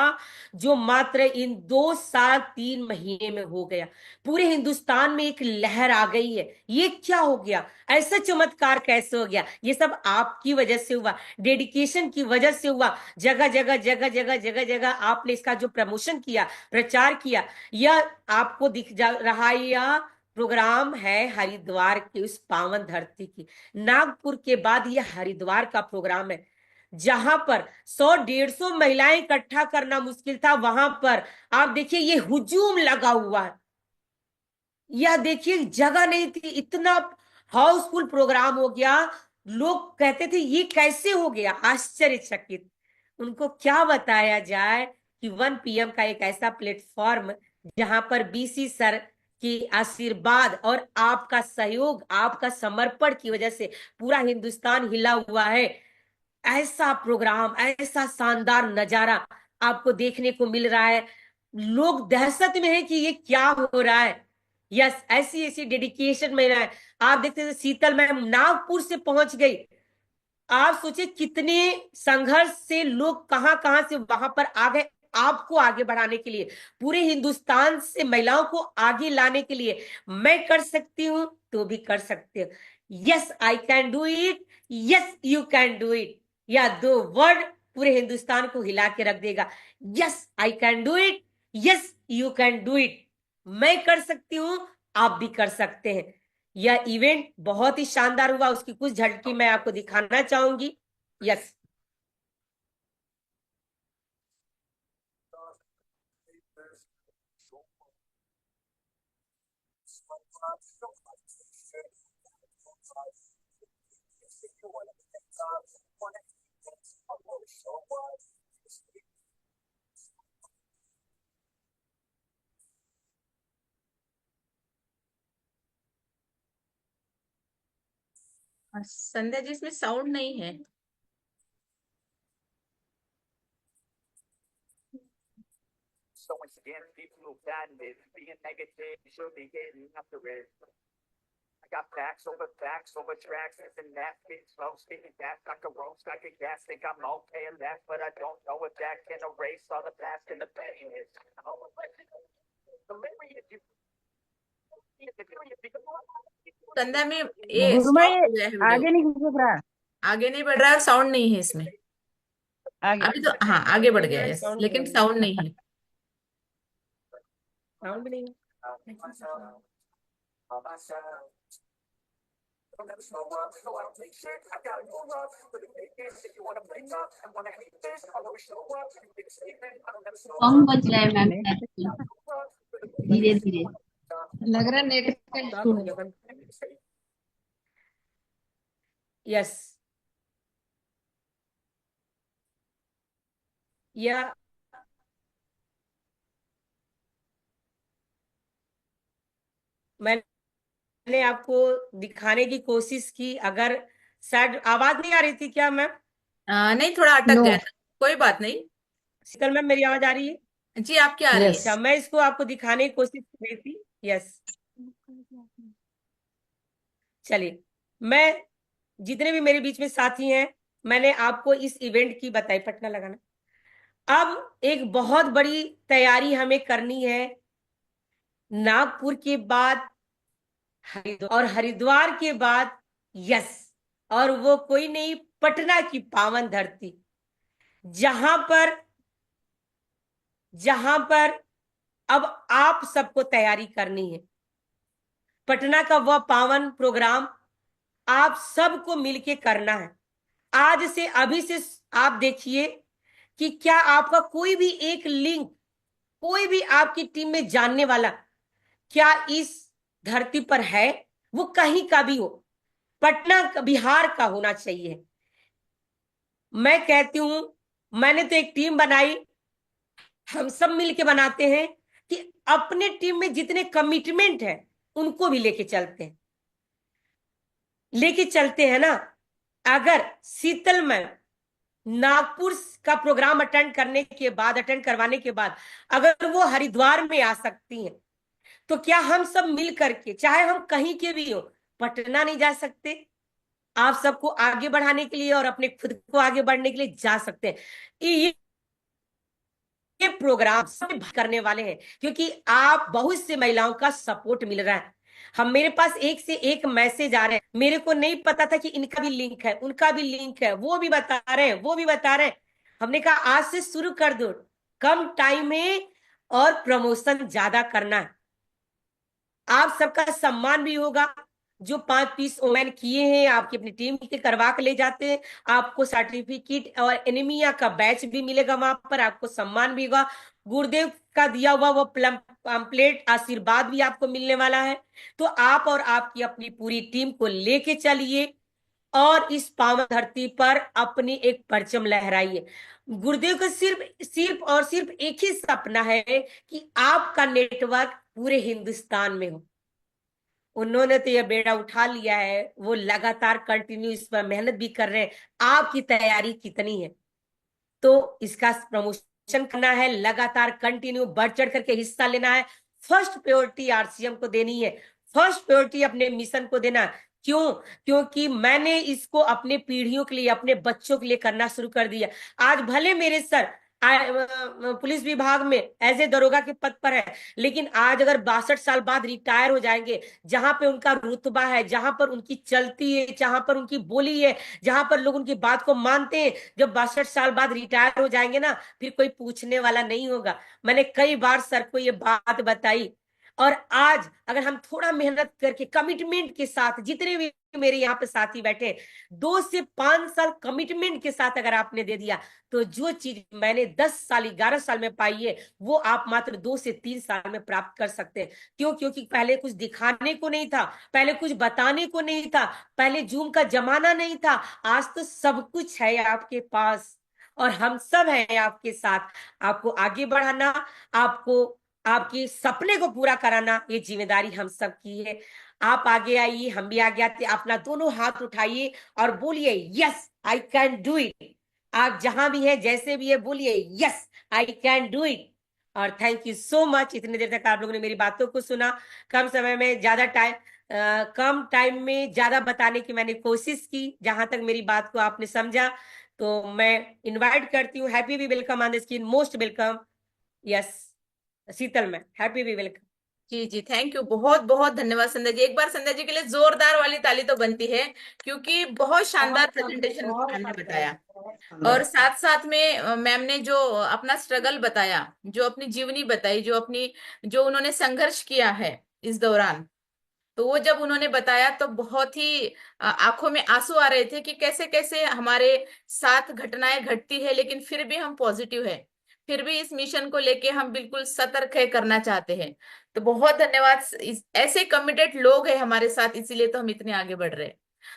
जो मात्र इन 2 साल 3 महीने में हो गया। पूरे हिंदुस्तान में एक लहर आ गई है। ये क्या हो गया? ऐसा चमत्कार कैसे हो गया? ये सब आपकी वजह से हुआ, डेडिकेशन की वजह से हुआ। जगह जगह जगह जगह जगह जगह आपने इसका जो प्रमोशन किया, प्रचार किया, यह आपको दिख जा रहा है। यह प्रोग्राम है हरिद्वार की उस पावन धरती की। नागपुर के बाद यह हरिद्वार का प्रोग्राम है, जहां पर 100 150 महिलाएं इकट्ठा करना मुश्किल था। वहां पर आप देखिए ये हुजूम लगा हुआ है। यह देखिए जगह नहीं थी, इतना हाउसफुल प्रोग्राम हो गया। लोग कहते थे ये कैसे हो गया, आश्चर्यचकित। उनको क्या बताया जाए कि 1 PM का एक ऐसा प्लेटफॉर्म जहां पर बीसी सर की आशीर्वाद और आपका सहयोग, आपका समर्पण की वजह से पूरा हिंदुस्तान हिला हुआ है। ऐसा प्रोग्राम, ऐसा शानदार नजारा आपको देखने को मिल रहा है। लोग दहशत में है कि ये क्या हो रहा है। यस, ऐसी ऐसी डेडिकेशन में है। आप देखते थे शीतल मैम नागपुर से पहुंच गई। आप सोचिए कितने संघर्ष से लोग कहां कहां से वहां पर आ गए आपको आगे बढ़ाने के लिए, पूरे हिंदुस्तान से महिलाओं को आगे लाने के लिए। मैं कर सकती हूं तो भी कर सकते हो। Yes I can do it, yes you can do it, या दो वर्ड पूरे हिंदुस्तान को हिला के रख देगा। Yes I can do it, yes you can do it. मैं कर सकती हूं, आप भी कर सकते हैं। यह इवेंट बहुत ही शानदार हुआ, उसकी कुछ झलकी मैं आपको दिखाना चाहूंगी। यस, संध्या जी इसमें साउंड नहीं है। So once again, people who patented being negative should be getting after it. I got facts over tracks, and that bitch slow speaking fast, like a roast, like a gas. Think I'm okay and that, but I don't know if that can erase all the past and the pain is. संध्या में ये गुरुमा stop ये हो गया है video, आगे नहीं घुस रहा। आगे नहीं बढ़ रहा है और साउंड नहीं है इसमें। आगे अभी तो हाँ आगे बढ़ गया है, लेकिन साउंड नहीं है। साउंड भी नहीं है। सॉन्ग बज रहा है मैम, धीरे धीरे लग रहा नेट का इशू है। यस, या मैंने आपको दिखाने की कोशिश की। अगर शायद आवाज नहीं आ रही थी क्या मैम? नहीं, थोड़ा अटक No. गया था, कोई बात नहीं। शीतल मैम मेरी आवाज आ रही है? जी आपकी आ रही है। अच्छा, मैं इसको आपको दिखाने की कोशिश कर रही थी। यस, चलिए, मैं जितने भी मेरे बीच में साथी हैं, मैंने आपको इस इवेंट की बताई। पटना लगाना। अब एक बहुत बड़ी तैयारी हमें करनी है। नागपुर के बाद और हरिद्वार के बाद, यस, और वो कोई नहीं, पटना की पावन धरती, जहां पर अब आप सबको तैयारी करनी है। पटना का वह पावन प्रोग्राम आप सबको मिलके करना है। आज से, अभी से आप देखिए कि क्या आपका कोई भी एक लिंक, कोई भी आपकी टीम में जानने वाला क्या इस धरती पर है, वो कहीं का भी हो, पटना बिहार का होना चाहिए। मैं कहती हूं, मैंने तो एक टीम बनाई, हम सब मिलके बनाते हैं कि अपने टीम में जितने कमिटमेंट है उनको भी लेके चलते हैं ना। अगर शीतल मैम नागपुर का प्रोग्राम अटेंड करवाने के बाद अगर वो हरिद्वार में आ सकती हैं, तो क्या हम सब मिल करके, चाहे हम कहीं के भी हो, पटना नहीं जा सकते? आप सबको आगे बढ़ाने के लिए और अपने खुद को आगे बढ़ने के लिए जा सकते हैं। ये प्रोग्राम सब करने वाले हैं, क्योंकि आप बहुत से महिलाओं का सपोर्ट मिल रहा है। हम, मेरे पास एक से एक मैसेज आ रहे हैं। मेरे को नहीं पता था कि इनका भी लिंक है, उनका भी लिंक है, वो भी बता रहे हैं। हमने कहा आज से शुरू कर दो, कम टाइम में और प्रमोशन ज्यादा करना है। आप सबका सम्मान भी होगा। जो 5 पीस ओमेन किए हैं, आपकी अपनी टीम के करवा के ले जाते हैं, आपको सर्टिफिकेट और एनीमिया का बैच भी मिलेगा। वहां पर आपको सम्मान भी होगा। गुरुदेव का दिया हुआ वो पम्पलेट आशीर्वाद भी आपको मिलने वाला है। तो आप और आपकी अपनी पूरी टीम को लेके चलिए। और इस पावन धरती पर अपनी एक परचम लहराइए। गुरुदेव का सिर्फ सिर्फ और सिर्फ एक ही सपना है कि आपका नेटवर्क पूरे हिंदुस्तान में हो। उन्होंने तो यह बेड़ा उठा लिया है, वो लगातार कंटिन्यू इस पर मेहनत भी कर रहे हैं। आपकी तैयारी कितनी है? तो इसका प्रमोशन करना है, लगातार कंटिन्यू बढ़ चढ़ करके हिस्सा लेना है। फर्स्ट प्रायोरिटी आरसीएम को देनी है, फर्स्ट प्रायोरिटी अपने मिशन को देना है। क्यों? क्योंकि मैंने इसको अपने पीढ़ियों के लिए, अपने बच्चों के लिए करना शुरू कर दिया। आज भले मेरे सर पुलिस विभाग में एज ए दरोगा के पद पर है, लेकिन आज अगर 62 साल बाद रिटायर हो जाएंगे, जहां पे उनका रुतबा है, जहां पर उनकी चलती है, जहां पर उनकी बोली है, जहां पर लोग उनकी बात को मानते हैं, जब 62 साल बाद रिटायर हो जाएंगे ना, फिर कोई पूछने वाला नहीं होगा। मैंने कई बार सर को ये बात बताई। और आज अगर हम थोड़ा मेहनत करके कमिटमेंट के साथ, जितने भी मेरे यहाँ पे साथी बैठे, 2 से 5 साल कमिटमेंट के साथ अगर आपने दे दिया, तो जो चीज मैंने 10 साल 11 साल में पाई है, वो आप मात्र 2 से 3 साल में प्राप्त कर सकते हैं। क्यों? क्योंकि पहले कुछ दिखाने को नहीं था, पहले कुछ बताने को नहीं था, पहले जूम का जमाना नहीं था। आज तो सब कुछ है आपके पास, और हम सब हैं आपके साथ। आपको आगे बढ़ाना, आपको आपके सपने को पूरा कराना, ये जिम्मेदारी हम सब की है। आप आगे आइए, हम भी आगे आते। अपना दोनों हाथ उठाइए और बोलिए yes I can do it. आप जहां भी हैं, जैसे भी है, बोलिए yes I can do it. और थैंक यू सो मच, इतनी देर तक आप लोगों ने मेरी बातों को सुना। कम समय में ज्यादा टाइम, कम टाइम में ज्यादा बताने की मैंने कोशिश की। जहां तक मेरी बात को आपने समझा, तो मैं इनवाइट करती हूँ, हैप्पी भी welcome on the screen, most welcome. Yes Sheetal ma'am, Happy भी वेलकम। जी जी, थैंक यू, बहुत बहुत धन्यवाद संध्या जी। एक बार संध्या जी के लिए जोरदार वाली ताली तो बनती है, क्योंकि बहुत शानदार प्रेजेंटेशन मैम ने बताया। और साथ साथ में मैम ने जो अपना स्ट्रगल बताया, जो अपनी जीवनी बताई, जो उन्होंने संघर्ष किया है इस दौरान, तो वो जब उन्होंने बताया तो बहुत ही आंखों में आंसू आ रहे थे कि कैसे कैसे हमारे साथ घटनाएं घटती है, लेकिन फिर भी हम पॉजिटिव है, फिर भी इस मिशन को लेके हम बिल्कुल सतर्क है, करना चाहते हैं। तो बहुत धन्यवाद, ऐसे कमिटेड लोग हैं हमारे साथ, इसीलिए तो हम इतने आगे बढ़ रहे हैं।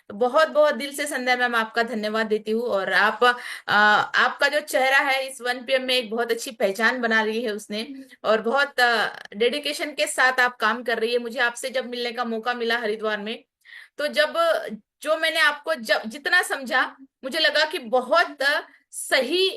तो बहुत बहुत दिल से संध्या मैम आपका धन्यवाद देती हूँ। और आपका जो चेहरा है इस 1 PM में एक बहुत अच्छी पहचान बना ली है उसने, और बहुत डेडिकेशन के साथ आप काम कर रही है। मुझे आपसे जब मिलने का मौका मिला हरिद्वार में, तो जब जो मैंने आपको जब जितना समझा, मुझे लगा कि बहुत सही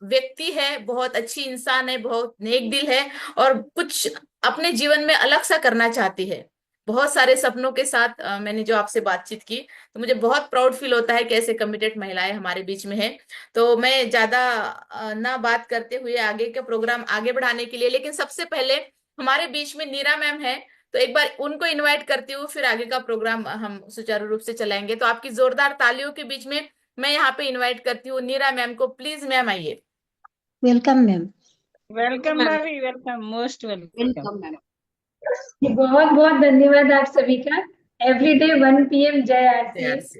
व्यक्ति है, बहुत अच्छी इंसान है, बहुत नेक दिल है, और कुछ अपने जीवन में अलग सा करना चाहती है। बहुत सारे सपनों के साथ मैंने जो आपसे बातचीत की, तो मुझे बहुत प्राउड फील होता है कि ऐसे कमिटेड महिलाएं हमारे बीच में हैं। तो मैं ज्यादा ना बात करते हुए आगे के प्रोग्राम आगे बढ़ाने के लिए, लेकिन सबसे पहले हमारे बीच में नीरा मैम है, तो एक बार उनको इनवाइट करती हूँ, फिर आगे का प्रोग्राम हम सुचारू रूप से चलाएंगे। तो आपकी जोरदार तालियों के बीच में मैं यहाँ पे इनवाइट करती हूँ नीरा मैम को। प्लीज मैम आइए। Welcome ma'am. वेलकम भाभी, welcome, most welcome. Welcome ma'am. बहुत बहुत धन्यवाद आप सभी का। एवरीडे 1 PM जय आरती। यार से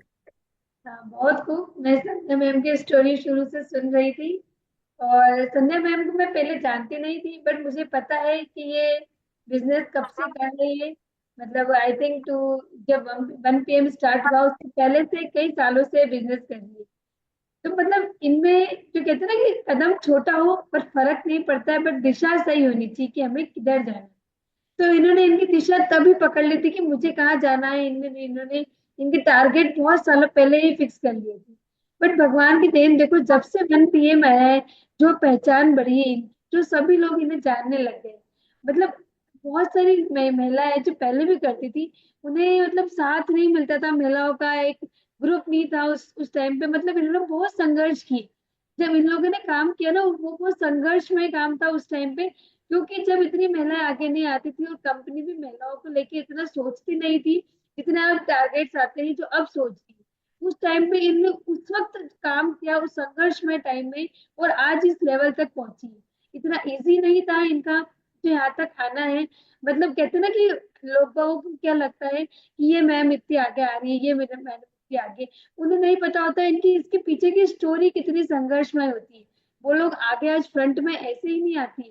बहुत खूब। मैं संध्या मैम की स्टोरी शुरू से सुन रही थी, और संध्या मैम को मैं पहले जानती नहीं थी, बट मुझे पता है कि ये बिजनेस कब से कर रही है। मतलब आई थिंक टू जब 1 PM स्टार्ट हुआ उससे पहले से कई सालों से बिजनेस कर रही है। तो मतलब इनमें जो कहते हैं ना कि कदम छोटा हो पर फर्क नहीं पड़ता है, बट दिशा सही होनी चाहिए कि हमें किधर जाना है। तो इन्होंने इनकी दिशा तभी पकड़ ली थी कि मुझे कहाँ जाना है। इन्होंने इनके टारगेट बहुत सालों पहले ही फिक्स कर लिए थे। बट भगवान की देन देखो, जब से 1 PM आया है, जो पहचान बढ़ी है, जो सभी लोग इन्हें जानने लग गए। मतलब बहुत सारी महिलाएं जो पहले भी करती थी, उन्हें मतलब साथ नहीं मिलता था, महिलाओं का एक ग्रुप नहीं था उस टाइम पे। मतलब इन्होंने बहुत संघर्ष की। जब इन लोगों ने काम किया ना, वो बहुत संघर्ष में काम था उस टाइम पे, क्योंकि जब इतनी महिलाएं आगे नहीं आती थी, और कंपनी भी महिलाओं को लेके इतना सोचती नहीं थी, इतना अब टारगेट्स आते हैं जो अब सोचती है। उस टाइम पे इनने उस वक्त काम किया, उस संघर्ष में टाइम में, और आज इस लेवल तक पहुंची है। इतना इजी नहीं था इनका जो यहाँ तक आना है। मतलब कहते हैं ना कि लोगों को क्या लगता है कि ये मैम इतनी आगे आ रही है, ये मेरे मैडम इतनी आगे, उन्हें नहीं पता होता इनकी इसके पीछे की स्टोरी कितनी संघर्षमय होती है। वो लोग आगे आज फ्रंट में ऐसे ही नहीं आती,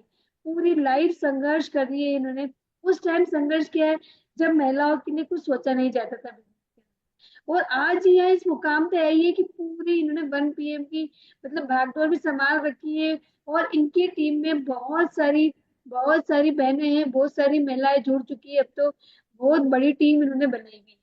पूरी लाइफ संघर्ष कर रही है इन्होंने। उस टाइम संघर्ष किया है जब महिलाओं के लिए कुछ सोचा नहीं जाता था। और आज यहाँ इस मुकाम पे आई है कि पूरी इन्होंने 1 PM की मतलब भागदौड़ भी संभाल रखी है। और इनकी टीम में बहुत सारी बहनें हैं, बहुत सारी महिलाएं जुड़ चुकी है। अब तो बहुत बड़ी टीम इन्होंने बनाई हुई है।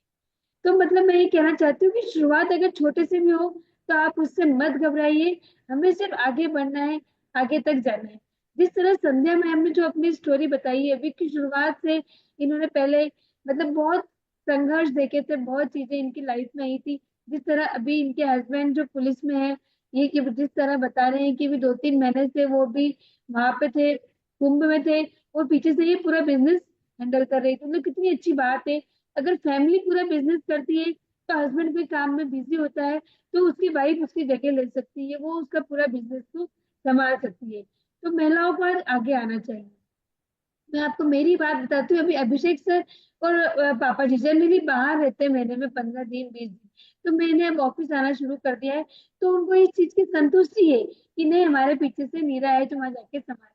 तो मतलब मैं ये कहना चाहती हूँ कि शुरुआत अगर छोटे से भी हो तो आप उससे मत घबराइए। हमें सिर्फ आगे बढ़ना है, आगे तक जाना है। जिस तरह संध्या मैम ने जो अपनी स्टोरी बताई है, अभी की शुरुआत से इन्होंने पहले मतलब बहुत संघर्ष देखे थे, बहुत चीजें इनकी लाइफ में आई थी। जिस तरह अभी इनके हस्बैंड जो पुलिस में है, ये कि जिस तरह बता रहे हैं कि भी 2-3 महीने से वो भी वहां पे थे, कुंभ में थे, और पीछे से ये पूरा बिजनेस हैंडल कर रही थी। मतलब कितनी अच्छी बात है। अगर फैमिली पूरा बिजनेस करती है तो हस्बैंड कोई काम में बिजी होता है तो उसकी वाइफ उसकी जगह ले सकती है, वो उसका पूरा बिजनेस को संभाल सकती है। तो महिलाओं को आज आगे आना चाहिए। मैं आपको मेरी बात बताती हूँ। अभी अभिषेक सर और पापा जी जनरली बाहर रहते हैं महीने में 15 दिन 20 दिन। तो मैंने अब ऑफिस आना शुरू कर दिया है। तो उनको इस चीज की संतुष्टि है कि नहीं, हमारे पीछे से नीरा है जो वहां जाके संभाल।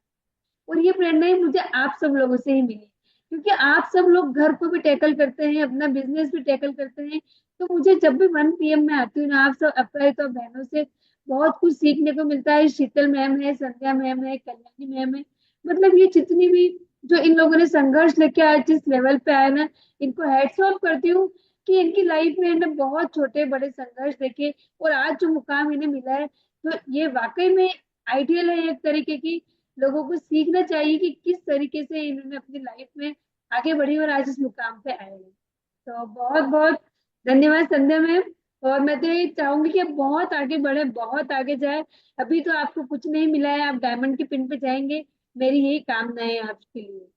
और ये प्रेरणा ही मुझे आप सब लोगों से ही मिली, क्योंकि आप सब लोग घर को भी टैकल करते हैं, अपना बिजनेस भी टैकल करते हैं। तो मुझे जब भी 1 PM में आती हूँ ना, आप सब अपने तो बहनों से बहुत कुछ सीखने को मिलता है। शीतल मैम है, संध्या मैम है, कल्याणी मैम है, मतलब ये जितनी भी जो इन लोगों ने संघर्ष लेके आज जिस लेवल पे आए ना, इनको हेड्स ऑफ करती हूँ कि इनकी लाइफ में इन्हें बहुत छोटे बड़े संघर्ष देखे और आज जो मुकाम इन्हें मिला है, तो ये वाकई में आइडियल है एक तरीके की। लोगों को सीखना चाहिए कि किस तरीके से इन्होंने अपनी लाइफ में आगे बढ़ी और आज इस मुकाम पे आए हैं। तो बहुत बहुत धन्यवाद संध्या मैम। और मैं तो ये चाहूंगी कि आप बहुत आगे बढ़े, बहुत आगे जाए। अभी तो आपको कुछ नहीं मिला है, आप डायमंड की पिन पे जाएंगे। मेरी यही कामना है आपके लिए।